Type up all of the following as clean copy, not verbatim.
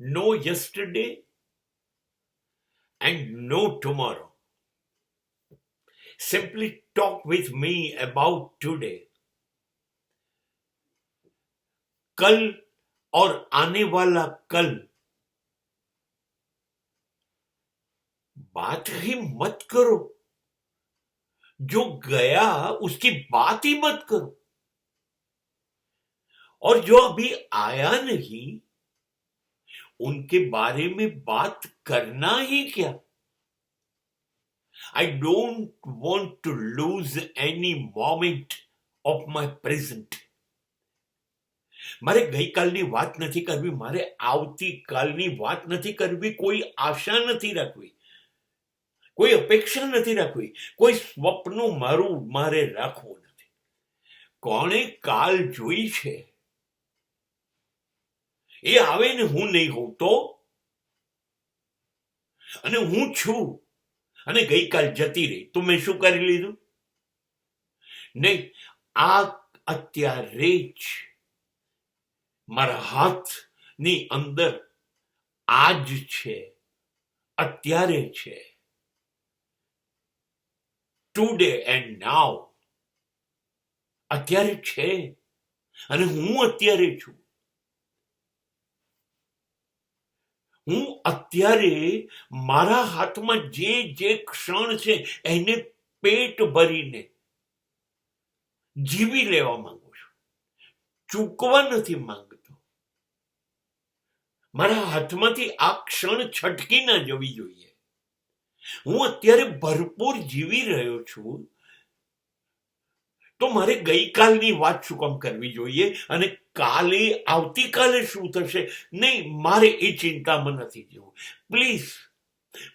No yesterday and no tomorrow. Simply talk with me about today. कल और आने वाला कल बात ही मत करो. जो गया उसकी बात ही मत करो. और जो अभी आया नहीं उनके बारे में बात करना ही क्या. I don't want to lose any moment of my present. મારે ગઈકાલની વાત નથી કરવી, મારે આવતીકાલની વાત નથી કરવી, કોઈ આશા નથી રાખવી, કોઈ અપેક્ષા નથી રાખવી, કોઈ સ્વપ્ન મારે રાખવું નથી. કોણે કાલ જોઈ છે એ આવે ને હું નહીં હોઉં તો, અને હું છું અને ગઈકાલ જતી રહી તો મેં શું કરી લીધું? નહીં, આ અત્યારે જ મારા હાથની અંદર આજ છે, અત્યારે છે. ટુડે એન્ડ નાઉ. અત્યારે છે અને હું અત્યારે છું. હું અત્યારે મારા હાથમાં જે જે ક્ષણ છે એને પેટ ભરીને જીવી લેવા માંગુ છું. ચૂકવા નથી માંગતો. મારા હાથમાંથી આ ક્ષણ છટકી ના જવી જોઈએ. હું અત્યારે ભરપૂર જીવી રહ્યો છું તો મારે ગઈકાલની વાત શું કામ કરવી જોઈએ અને કાલે આવતીકાલે શું થશે નહીં, મારે એ ચિંતામાં નથી જવું. પ્લીઝ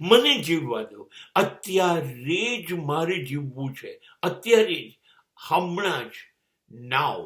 મને જીવવા દો. અત્યારે જ મારે જીવવું છે, અત્યારે જ, હમણાં જ, નાવ.